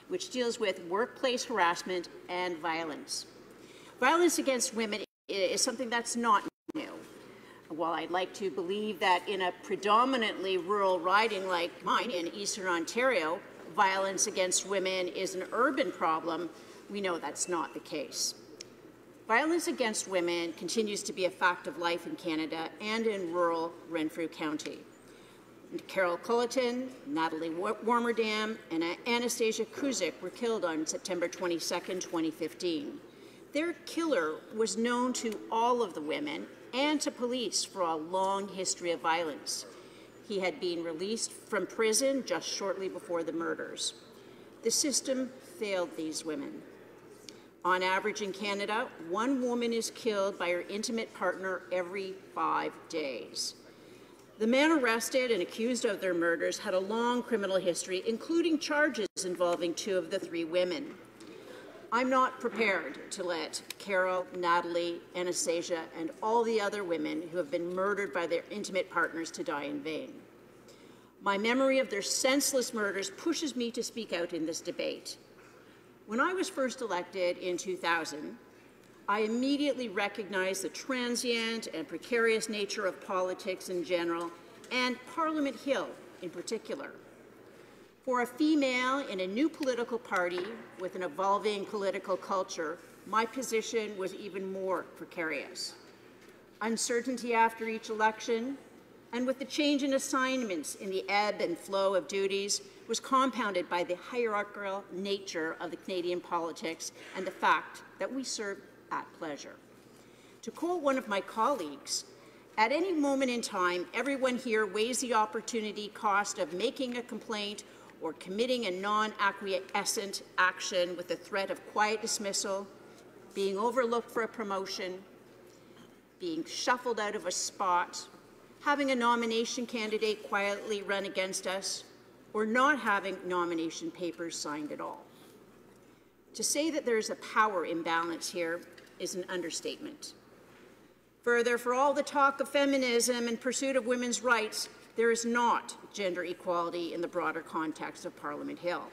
which deals with workplace harassment and violence. Violence against women is something that's not new. While I'd like to believe that in a predominantly rural riding like mine in Eastern Ontario, violence against women is an urban problem, we know that's not the case. Violence against women continues to be a fact of life in Canada and in rural Renfrew County. Cheryl Gallant, Natalie Warmerdam, and Anastasia Kuzik were killed on September 22, 2015. Their killer was known to all of the women and to police for a long history of violence. He had been released from prison just shortly before the murders. The system failed these women. On average in Canada, one woman is killed by her intimate partner every 5 days. The men arrested and accused of their murders had a long criminal history, including charges involving 2 of the 3 women. I'm not prepared to let Carol, Natalie, Anastasia, and all the other women who have been murdered by their intimate partners to die in vain. My memory of their senseless murders pushes me to speak out in this debate. When I was first elected in 2000, I immediately recognized the transient and precarious nature of politics in general, and Parliament Hill in particular. For a female in a new political party with an evolving political culture, my position was even more precarious. Uncertainty after each election, and with the change in assignments in the ebb and flow of duties, was compounded by the hierarchical nature of the Canadian politics and the fact that we serve at pleasure. To quote one of my colleagues, at any moment in time, everyone here weighs the opportunity cost of making a complaint or committing a non-acquiescent action with the threat of quiet dismissal, being overlooked for a promotion, being shuffled out of a spot, having a nomination candidate quietly run against us, or not having nomination papers signed at all. To say that there's a power imbalance here is an understatement. Further, for all the talk of feminism and pursuit of women's rights, there is not gender equality in the broader context of Parliament Hill.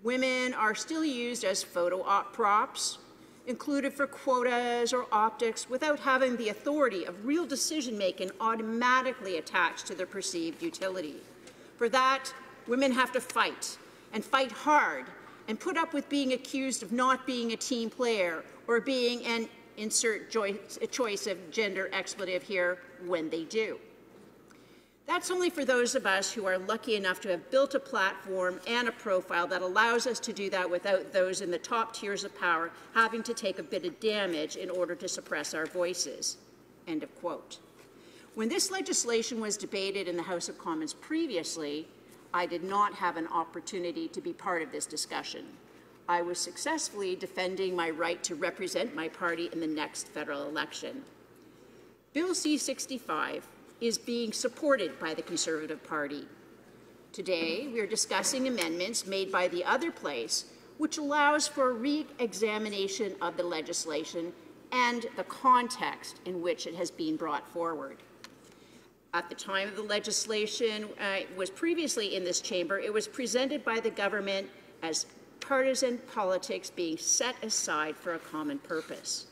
Women are still used as photo op props, included for quotas or optics, without having the authority of real decision-making automatically attached to their perceived utility. For that, women have to fight, and fight hard, and put up with being accused of not being a team player or being an insert choice of gender expletive here when they do. That's only for those of us who are lucky enough to have built a platform and a profile that allows us to do that without those in the top tiers of power having to take a bit of damage in order to suppress our voices." End of quote. When this legislation was debated in the House of Commons previously, I did not have an opportunity to be part of this discussion. I was successfully defending my right to represent my party in the next federal election. Bill C-65 is being supported by the Conservative Party. Today, we are discussing amendments made by the other place, which allows for a re-examination of the legislation and the context in which it has been brought forward. At the time of the legislation was previously in this chamber, it was presented by the government as partisan politics being set aside for a common purpose.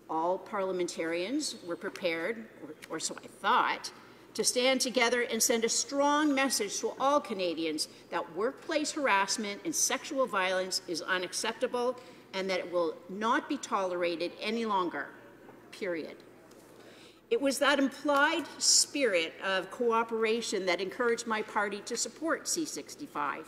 All parliamentarians were prepared, or so I thought, to stand together and send a strong message to all Canadians that workplace harassment and sexual violence is unacceptable and that it will not be tolerated any longer, period. It was that implied spirit of cooperation that encouraged my party to support C-65.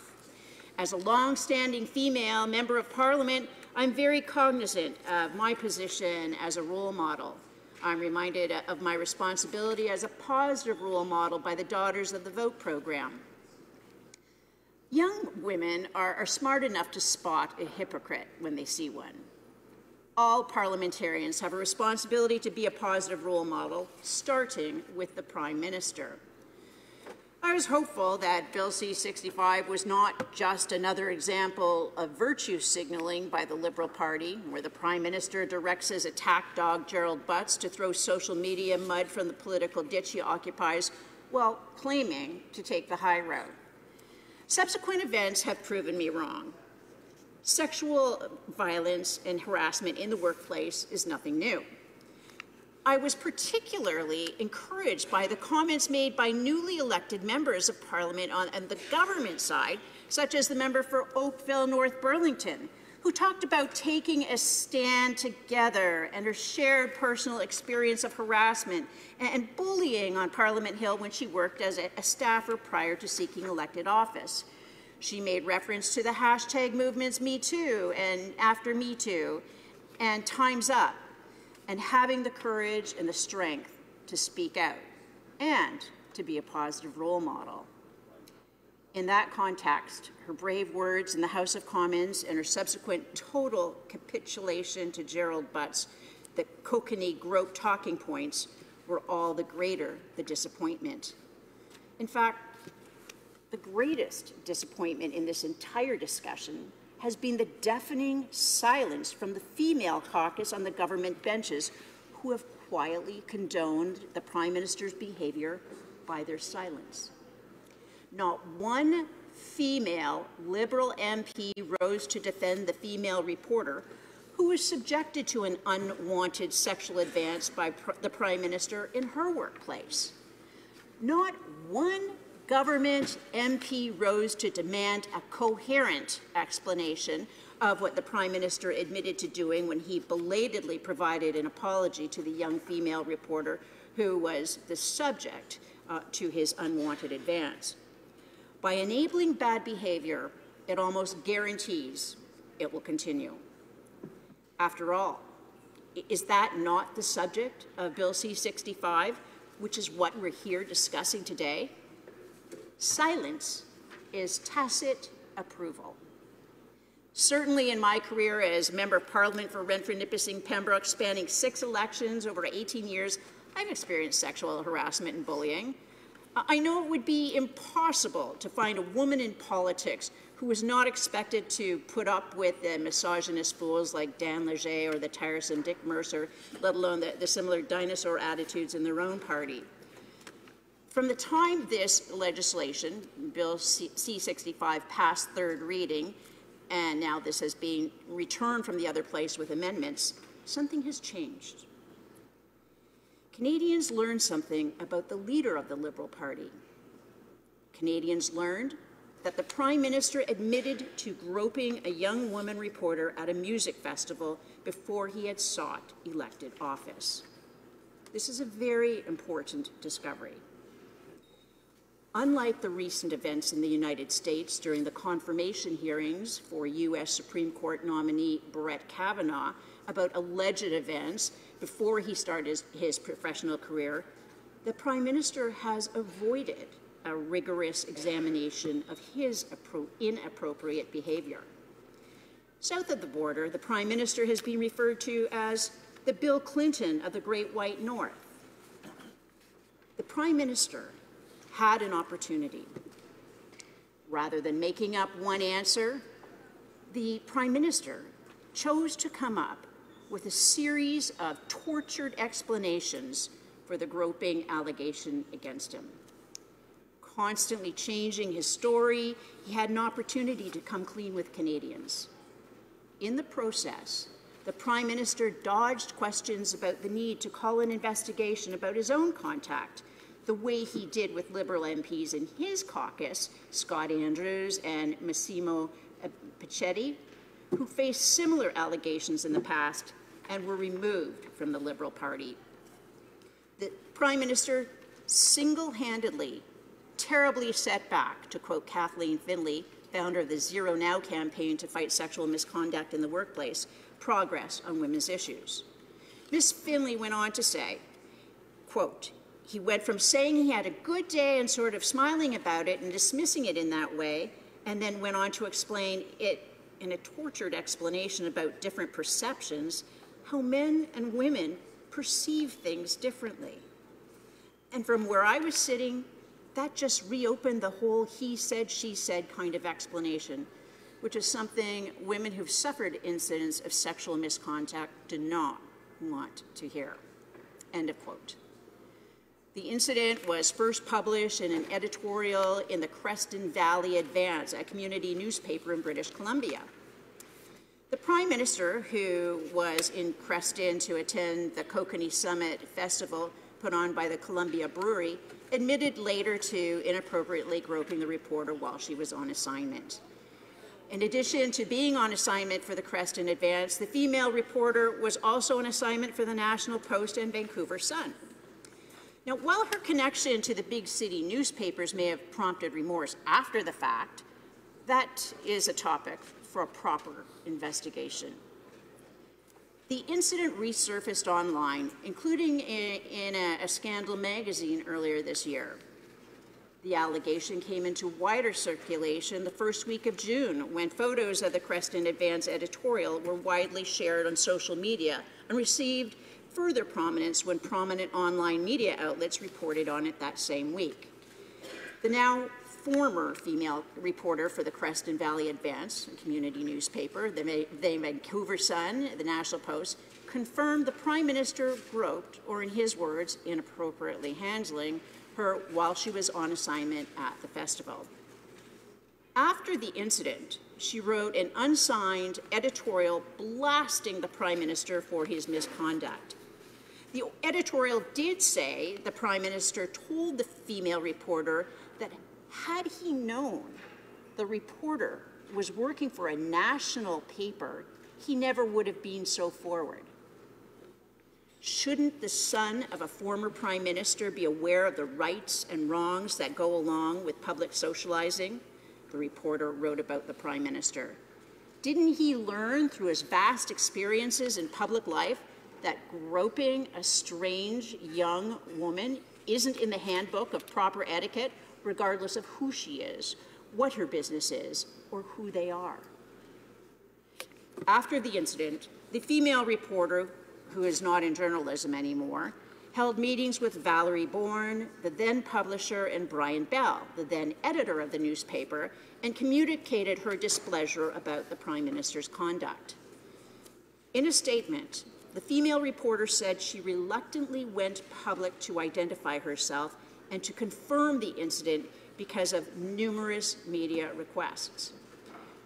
As a long-standing female member of Parliament, I'm very cognizant of my position as a role model. I'm reminded of my responsibility as a positive role model by the Daughters of the Vote program. Young women are smart enough to spot a hypocrite when they see one. All parliamentarians have a responsibility to be a positive role model, starting with the Prime Minister. I was hopeful that Bill C-65 was not just another example of virtue signaling by the Liberal Party, where the Prime Minister directs his attack dog Gerald Butts to throw social media mud from the political ditch he occupies while claiming to take the high road. Subsequent events have proven me wrong. Sexual violence and harassment in the workplace is nothing new. I was particularly encouraged by the comments made by newly elected members of Parliament on the government side, such as the member for Oakville North Burlington, who talked about taking a stand together and her shared personal experience of harassment and bullying on Parliament Hill when she worked as a staffer prior to seeking elected office. She made reference to the hashtag movements Me Too and After Me Too and Time's Up, and having the courage and the strength to speak out and to be a positive role model. In that context, her brave words in the House of Commons and her subsequent total capitulation to Gerald Butts, the Kokanee Grope talking points, were all the greater the disappointment. In fact, the greatest disappointment in this entire discussion has been the deafening silence from the female caucus on the government benches, who have quietly condoned the Prime Minister's behavior by their silence. Not one female Liberal MP rose to defend the female reporter who was subjected to an unwanted sexual advance by the Prime Minister in her workplace. Not one government MP rose to demand a coherent explanation of what the Prime Minister admitted to doing when he belatedly provided an apology to the young female reporter who was the subject to his unwanted advance. By enabling bad behavior, it almost guarantees it will continue. After all, is that not the subject of Bill C-65, which is what we're here discussing today? Silence is tacit approval. Certainly in my career as Member of Parliament for Renfrew-Nipissing-Pembroke, spanning 6 elections over 18 years, I've experienced sexual harassment and bullying. I know it would be impossible to find a woman in politics who was not expected to put up with the misogynist fools like Dan Leger or the tiresome Dick Mercer, let alone the similar dinosaur attitudes in their own party. From the time this legislation, Bill C-65, passed third reading, and now this has been returned from the other place with amendments, something has changed. Canadians learned something about the leader of the Liberal Party. Canadians learned that the Prime Minister admitted to groping a young woman reporter at a music festival before he had sought elected office. This is a very important discovery. Unlike the recent events in the United States during the confirmation hearings for U.S. Supreme Court nominee Brett Kavanaugh about alleged events before he started his professional career, the Prime Minister has avoided a rigorous examination of his inappropriate behavior. South of the border, the Prime Minister has been referred to as the Bill Clinton of the Great White North. The Prime Minister had an opportunity. Rather than making up one answer, the Prime Minister chose to come up with a series of tortured explanations for the groping allegation against him. Constantly changing his story, he had an opportunity to come clean with Canadians. In the process, the Prime Minister dodged questions about the need to call an investigation about his own contact, the way he did with Liberal MPs in his caucus, Scott Andrews and Massimo Pichetti, who faced similar allegations in the past and were removed from the Liberal Party. The Prime Minister single-handedly, terribly set back, to quote Kathleen Finlay, founder of the Zero Now campaign to fight sexual misconduct in the workplace, progress on women's issues. Ms. Finlay went on to say, quote, he went from saying he had a good day and sort of smiling about it and dismissing it in that way, and then went on to explain it in a tortured explanation about different perceptions, how men and women perceive things differently. And from where I was sitting, that just reopened the whole he said, she said kind of explanation, which is something women who've suffered incidents of sexual misconduct do not want to hear. End of quote. The incident was first published in an editorial in the Creston Valley Advance, a community newspaper in British Columbia. The Prime Minister, who was in Creston to attend the Kokanee Summit Festival put on by the Columbia Brewery, admitted later to inappropriately groping the reporter while she was on assignment. In addition to being on assignment for the Creston Advance, the female reporter was also on assignment for the National Post and Vancouver Sun. Now, while her connection to the big city newspapers may have prompted remorse after the fact, that is a topic for a proper investigation. The incident resurfaced online, including in a Scandal magazine earlier this year. The allegation came into wider circulation the first week of June, when photos of the Creston Advance editorial were widely shared on social media and received further prominence when prominent online media outlets reported on it that same week. The now former female reporter for the Creston Valley Advance, a community newspaper, the Vancouver Sun, the National Post, confirmed the Prime Minister groped, or in his words, inappropriately handling her while she was on assignment at the festival. After the incident, she wrote an unsigned editorial blasting the Prime Minister for his misconduct. The editorial did say the Prime Minister told the female reporter that had he known the reporter was working for a national paper, he never would have been so forward. Shouldn't the son of a former Prime Minister be aware of the rights and wrongs that go along with public socializing? The reporter wrote about the Prime Minister. Didn't he learn through his vast experiences in public life that groping a strange young woman isn't in the handbook of proper etiquette, regardless of who she is, what her business is, or who they are? After the incident, the female reporter, who is not in journalism anymore, held meetings with Valerie Bourne, the then publisher, and Brian Bell, the then editor of the newspaper, and communicated her displeasure about the Prime Minister's conduct. In a statement, the female reporter said she reluctantly went public to identify herself and to confirm the incident because of numerous media requests.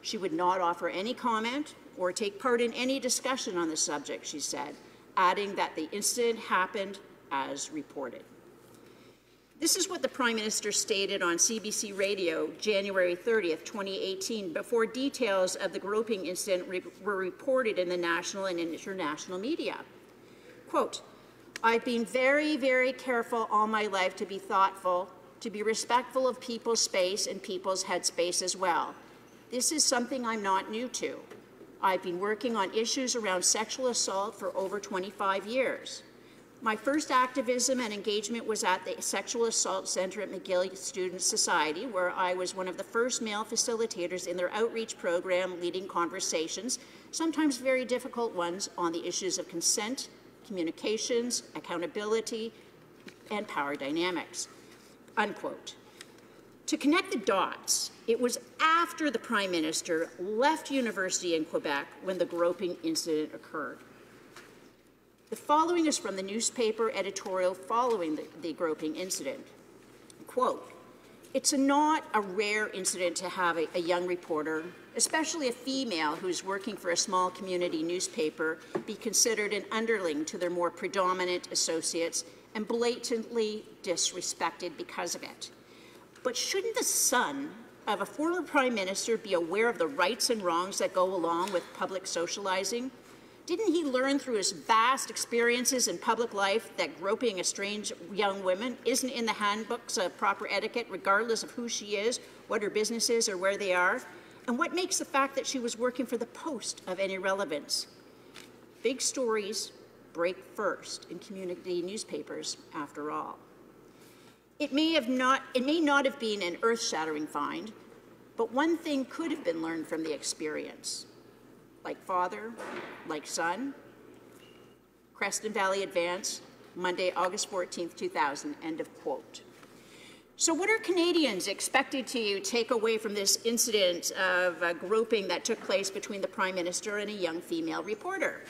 She would not offer any comment or take part in any discussion on the subject, she said, adding that the incident happened as reported. This is what the Prime Minister stated on CBC Radio January 30th, 2018, before details of the groping incident were reported in the national and international media. Quote, "I've been very, very careful all my life to be thoughtful, to be respectful of people's space and people's headspace as well. This is something I'm not new to. I've been working on issues around sexual assault for over 25 years. My first activism and engagement was at the Sexual Assault Center at McGill Student Society, where I was one of the first male facilitators in their outreach program, leading conversations, sometimes very difficult ones, on the issues of consent, communications, accountability, and power dynamics." Unquote. To connect the dots, it was after the Prime Minister left university in Quebec when the groping incident occurred. The following is from the newspaper editorial following the groping incident. Quote, "It's not a rare incident to have a young reporter, especially a female who's working for a small community newspaper, be considered an underling to their more predominant associates and blatantly disrespected because of it. But shouldn't the son of a former Prime Minister be aware of the rights and wrongs that go along with public socializing? Didn't he learn through his vast experiences in public life that groping a strange young woman isn't in the handbooks of proper etiquette, regardless of who she is, what her business is, or where they are? And what makes the fact that she was working for the Post of any relevance? Big stories break first in community newspapers, after all. It may not have been an earth-shattering find, but one thing could have been learned from the experience. Like father, like son. Creston Valley Advance, Monday, August 14th, 2000, end of quote. So what are Canadians expected to take away from this incident of groping that took place between the Prime Minister and a young female reporter?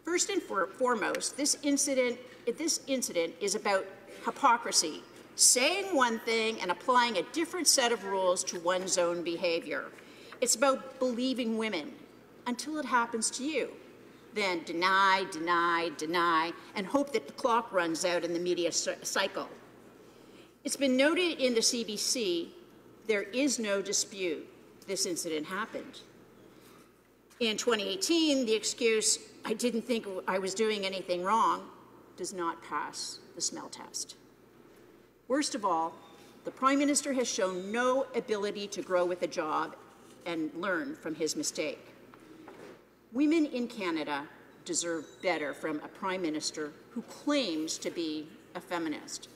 First and foremost, this incident is about hypocrisy, saying one thing and applying a different set of rules to one's own behavior. It's about believing women until it happens to you. Then deny, deny, deny, and hope that the clock runs out in the media cycle. It's been noted in the CBC, there is no dispute this incident happened. In 2018, the excuse, I didn't think I was doing anything wrong, does not pass the smell test. Worst of all, the Prime Minister has shown no ability to grow with a job and learn from his mistake. Women in Canada deserve better from a Prime Minister who claims to be a feminist.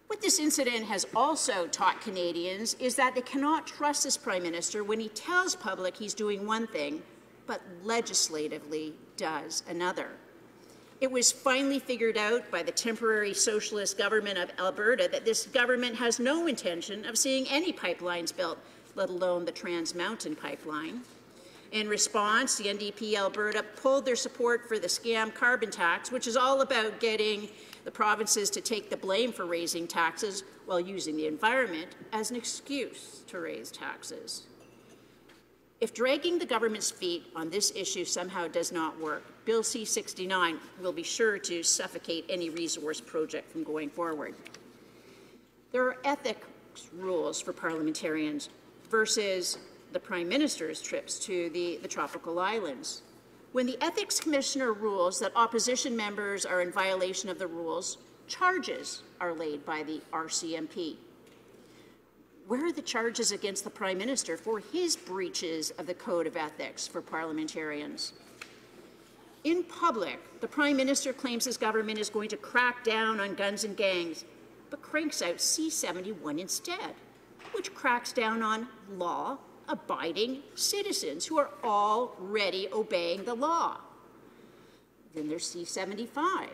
What this incident has also taught Canadians is that they cannot trust this Prime Minister when he tells public he's doing one thing, but legislatively does another. It was finally figured out by the temporary socialist government of Alberta that this government has no intention of seeing any pipelines built, let alone the Trans Mountain pipeline. In response, the NDP Alberta pulled their support for the scam carbon tax, which is all about getting the provinces to take the blame for raising taxes while using the environment as an excuse to raise taxes. If dragging the government's feet on this issue somehow does not work, Bill C-69 will be sure to suffocate any resource project from going forward. There are ethics rules for parliamentarians versus the Prime Minister's trips to the tropical islands. When the Ethics Commissioner rules that opposition members are in violation of the rules, charges are laid by the RCMP. Where are the charges against the Prime Minister for his breaches of the Code of Ethics for parliamentarians? In public, the Prime Minister claims his government is going to crack down on guns and gangs, but cranks out C-71 instead, which cracks down on law-abiding citizens who are already obeying the law. Then there's C-75,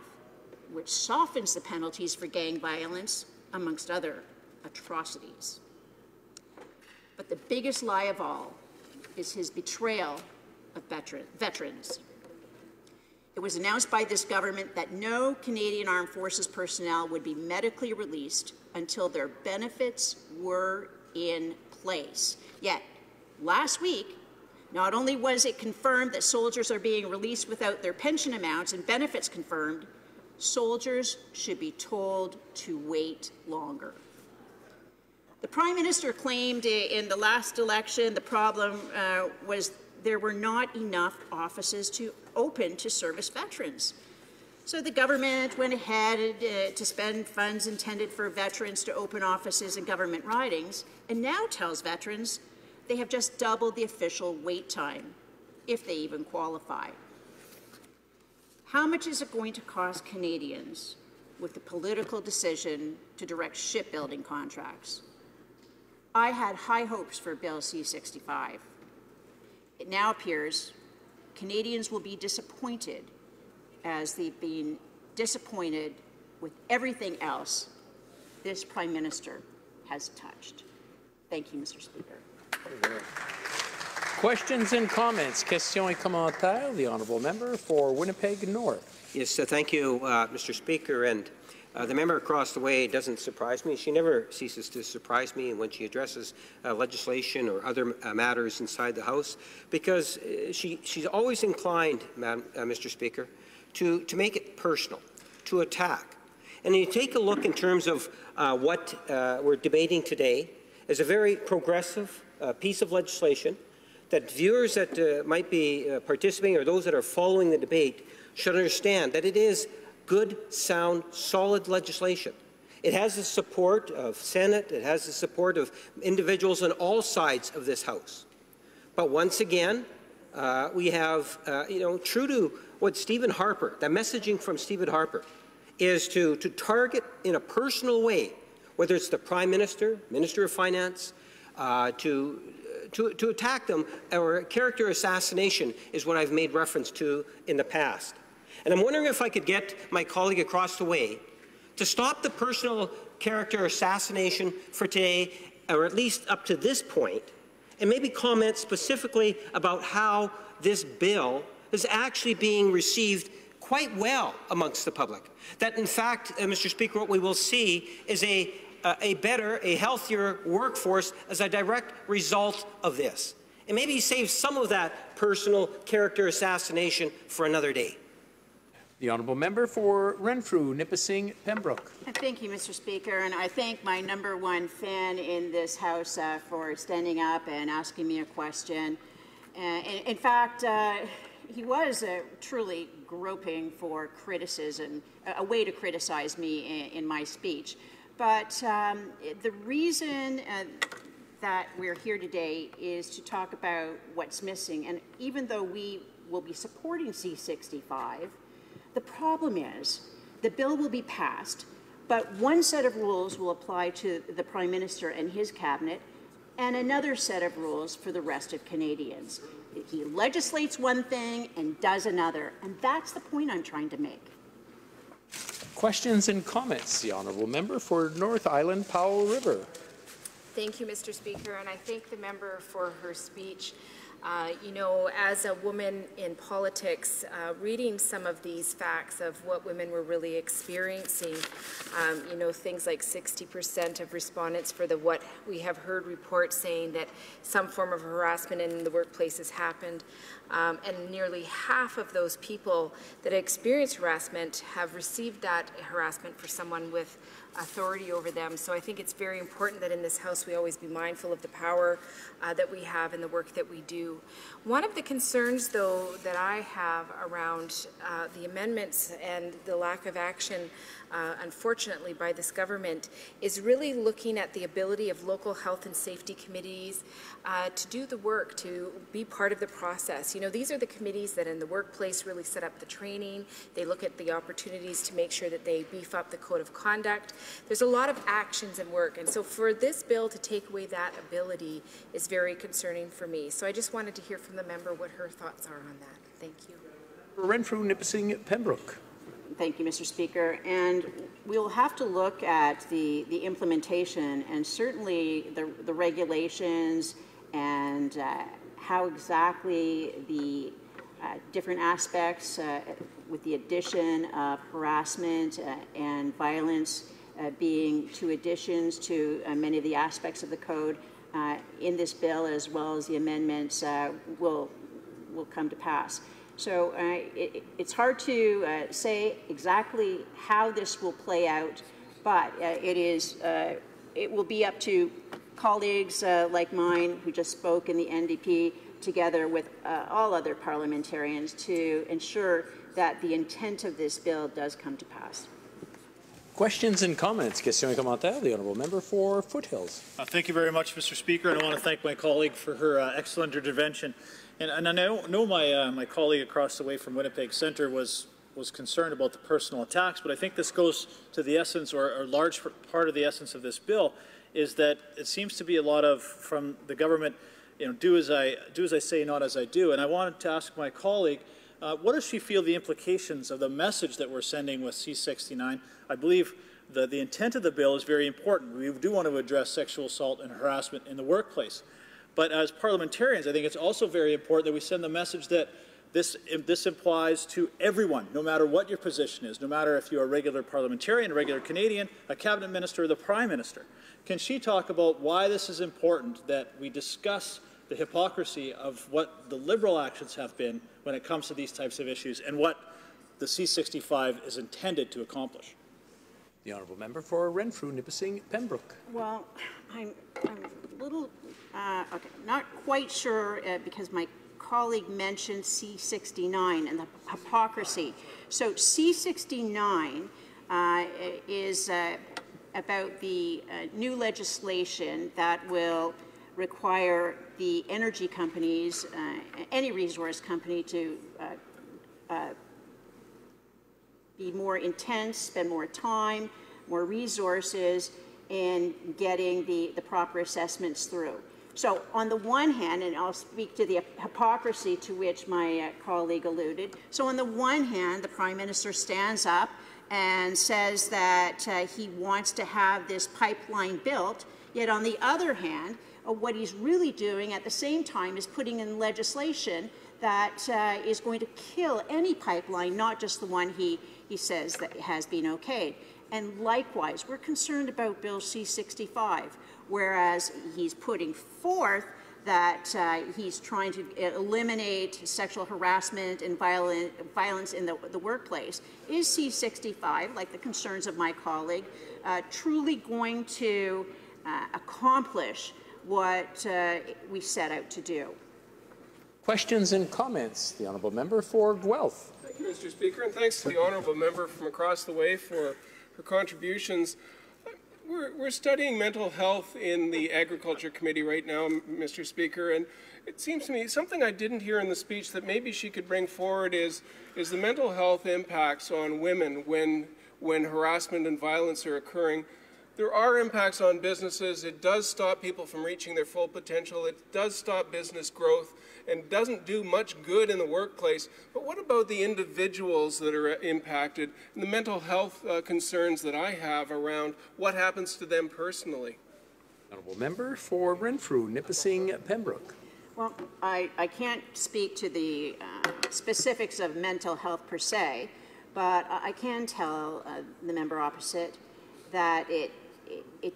which softens the penalties for gang violence, amongst other atrocities. But the biggest lie of all is his betrayal of veterans. It was announced by this government that no Canadian Armed Forces personnel would be medically released until their benefits were in place. Yet, last week, not only was it confirmed that soldiers are being released without their pension amounts and benefits confirmed, soldiers should be told to wait longer. The Prime Minister claimed in the last election the problem was there were not enough offices open to service veterans. So the government went ahead to spend funds intended for veterans to open offices in government ridings, and now tells veterans they have just doubled the official wait time, if they even qualify. How much is it going to cost Canadians with the political decision to direct shipbuilding contracts? I had high hopes for Bill C-65. It now appears Canadians will be disappointed as they've been disappointed with everything else this Prime Minister has touched. Thank you, Mr. Speaker. Questions and comments. Questions et commentaires. The honourable member for Winnipeg North. Yes, thank you, Mr. Speaker. And the member across the way doesn't surprise me. She never ceases to surprise me when she addresses legislation or other matters inside the House, because she's always inclined, Mr. Speaker, to make it personal, to attack. And you take a look in terms of what we're debating today is a very progressive piece of legislation that viewers that might be participating or those that are following the debate should understand that it is good, sound, solid legislation. It has the support of Senate. It has the support of individuals on all sides of this House. But once again, we have, true to what Stephen Harper, the messaging from Stephen Harper, is to target in a personal way, whether it's the Prime Minister, Minister of Finance, to attack them, or character assassination is what I've made reference to in the past. And I'm wondering if I could get my colleague across the way to stop the personal character assassination for today, or at least up to this point, and maybe comment specifically about how this bill is actually being received quite well amongst the public. That, in fact, Mr. Speaker, what we will see is a better, a healthier workforce as a direct result of this. And maybe save some of that personal character assassination for another day. The honourable member for Renfrew-Nipissing-Pembroke. Thank you, Mr. Speaker, and I thank my #1 fan in this House for standing up and asking me a question. In fact, he was truly groping for criticism, a way to criticize me in my speech. But the reason that we're here today is to talk about what's missing. And even though we will be supporting C-65, the problem is the bill will be passed, but one set of rules will apply to the Prime Minister and his cabinet, and another set of rules for the rest of Canadians. He legislates one thing and does another, and that's the point I'm trying to make. Questions and comments. The honourable member for North Island Powell River. Thank you, Mr. Speaker, and I thank the member for her speech. You know, as a woman in politics, reading some of these facts of what women were really experiencing, you know, things like 60% of respondents for what we have heard reports saying that some form of harassment in the workplace has happened, and nearly half of those people that experience harassment have received that harassment for someone with authority over them. So I think it's very important that in this House we always be mindful of the power that we have in the work that we do. One of the concerns, though, that I have around the amendments and the lack of action, unfortunately, by this government is really looking at the ability of local health and safety committees to do the work, to be part of the process. You know, these are the committees that in the workplace really set up the training. They look at the opportunities to make sure that they beef up the code of conduct. There's a lot of actions and work, and so for this bill to take away that ability is very concerning for me. So I just wanted to hear from the member what her thoughts are on that. Thank you. Renfrew-Nipissing-Pembroke. Thank you, Mr. Speaker. And we'll have to look at the implementation and certainly the regulations and how exactly the different aspects with the addition of harassment and violence being two additions to many of the aspects of the code in this bill, as well as the amendments will come to pass. So it's hard to say exactly how this will play out, but it will be up to colleagues like mine who just spoke in the NDP, together with all other parliamentarians, to ensure that the intent of this bill does come to pass. Questions and comments. Question et commentaire. The honourable member for Foothills. Thank you very much, Mr. Speaker, and I want to thank my colleague for her excellent intervention. And I know my colleague across the way from Winnipeg Centre was concerned about the personal attacks, but I think this goes to the essence, or a large part of the essence of this bill, is that it seems to be a lot of, from the government, you know, do as I say, not as I do. And I wanted to ask my colleague, what does she feel the implications of the message that we're sending with C-69? I believe the intent of the bill is very important. We do want to address sexual assault and harassment in the workplace. But as parliamentarians, I think it's also very important that we send the message that this applies to everyone, no matter what your position is, no matter if you're a regular parliamentarian, a regular Canadian, a cabinet minister, or the Prime Minister. Can she talk about why this is important, that we discuss the hypocrisy of what the Liberal actions have been when it comes to these types of issues and what the C-65 is intended to accomplish? The honourable member for Renfrew-Nipissing-Pembroke. Well, I'm a little, not quite sure because my colleague mentioned C-69 and the hypocrisy. So C-69 is about the new legislation that will require the energy companies, any resource company, to be more intense, spend more time, more resources in getting the proper assessments through. So on the one hand, and I'll speak to the hypocrisy to which my colleague alluded, so on the one hand, the Prime Minister stands up and says that he wants to have this pipeline built, yet on the other hand, what he's really doing at the same time is putting in legislation that is going to kill any pipeline, not just the one he says that has been okayed. And likewise, we're concerned about Bill C-65, whereas he's putting forth that he's trying to eliminate sexual harassment and violence in the workplace. Is C-65, like the concerns of my colleague, truly going to accomplish what we set out to do? Questions and comments. The honourable member for Guelph. Thank you, Mr. Speaker, and thanks to the honourable member from across the way for her contributions. We're studying mental health in the Agriculture Committee right now, Mr. Speaker, and it seems to me something I didn't hear in the speech that maybe she could bring forward is the mental health impacts on women when harassment and violence are occurring. There are impacts on businesses. It does stop people from reaching their full potential. It does stop business growth and doesn't do much good in the workplace. But what about the individuals that are impacted and the mental health concerns that I have around what happens to them personally? Honourable member for Renfrew-Nipissing-Pembroke. Well, I can't speak to the specifics of mental health per se, but I can tell the member opposite that it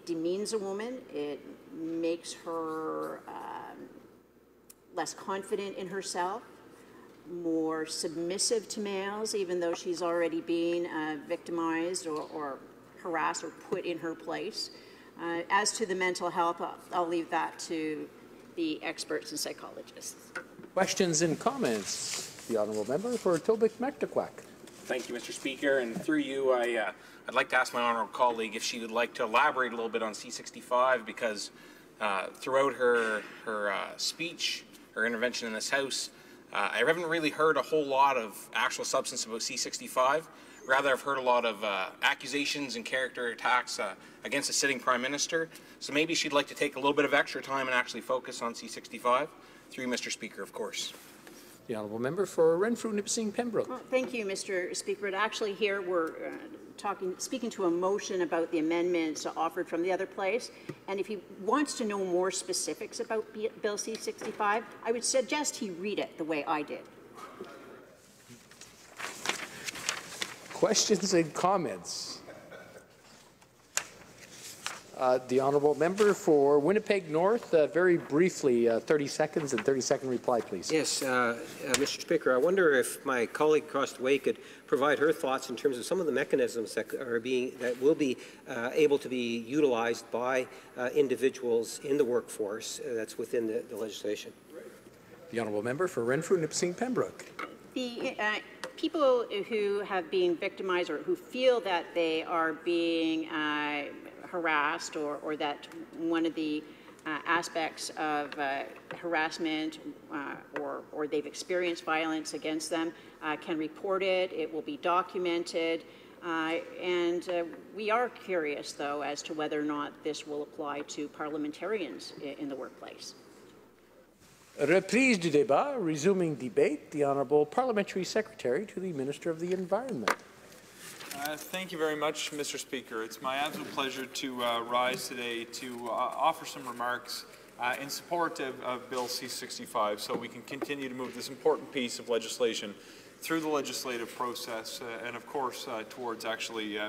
demeans a woman, it makes her less confident in herself, more submissive to males, even though she's already been victimized or harassed or put in her place. As to the mental health, I'll leave that to the experts and psychologists. Questions and comments. The honourable member for Tobique-Mactaquac. Thank you, Mr. Speaker, and through you, I'd like to ask my honourable colleague if she would like to elaborate a little bit on C-65, because throughout her speech, her intervention in this House, I haven't really heard a whole lot of actual substance about C-65. Rather, I've heard a lot of accusations and character attacks against the sitting Prime Minister. So maybe she'd like to take a little bit of extra time and actually focus on C-65. Through you, Mr. Speaker, of course. The honourable member for Renfrew-Nipissing-Pembroke. Well, thank you, Mr. Speaker. But actually here we're speaking to a motion about the amendments offered from the other place. And if he wants to know more specifics about Bill C-65, I would suggest he read it the way I did. Questions and comments. The honourable member for Winnipeg North, very briefly, 30 seconds and 30-second reply, please. Yes, Mr. Speaker, I wonder if my colleague across the way could provide her thoughts in terms of some of the mechanisms that will be able to be utilized by individuals in the workforce that's within the legislation. The honourable member for Renfrew-Nipissing-Pembroke. The people who have been victimized or who feel that they are being harassed or that one of the aspects of harassment or they've experienced violence against them can report it. It will be documented. And we are curious, though, as to whether or not this will apply to parliamentarians in the workplace. Reprise du débat, resuming debate. The Honourable Parliamentary Secretary to the Minister of the Environment. Thank you very much, Mr. Speaker. It's my absolute pleasure to rise today to offer some remarks in support of Bill C-65 so we can continue to move this important piece of legislation through the legislative process and, of course, towards actually